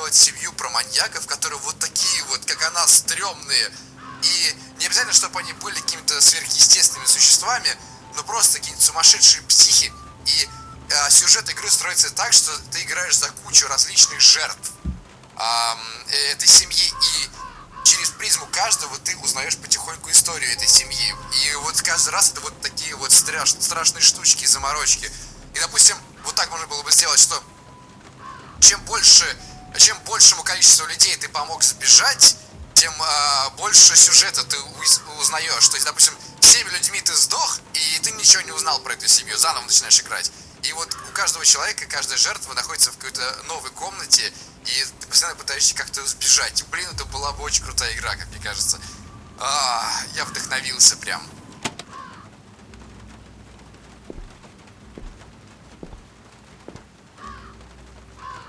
сделать семью про маньяков, которые вот такие вот, как она, стрёмные. И не обязательно, чтобы они были какими-то сверхъестественными существами, но просто какие-нибудь сумасшедшие психи. И сюжет игры строится так, что ты играешь за кучу различных жертв этой семьи, и через призму каждого ты узнаешь потихоньку историю этой семьи. И вот каждый раз это вот такие вот страшные штучки, заморочки. И, допустим, вот так можно было бы сделать, что чем большему количеству людей ты помог сбежать, тем больше сюжета ты узнаешь. То есть, допустим, всеми людьми ты сдох, и ты ничего не узнал про эту семью, заново начинаешь играть. И вот у каждого человека, каждая жертва находится в какой-то новой комнате, и ты постоянно пытаешься как-то сбежать. Блин, это была бы очень крутая игра, как мне кажется. Я вдохновился прям.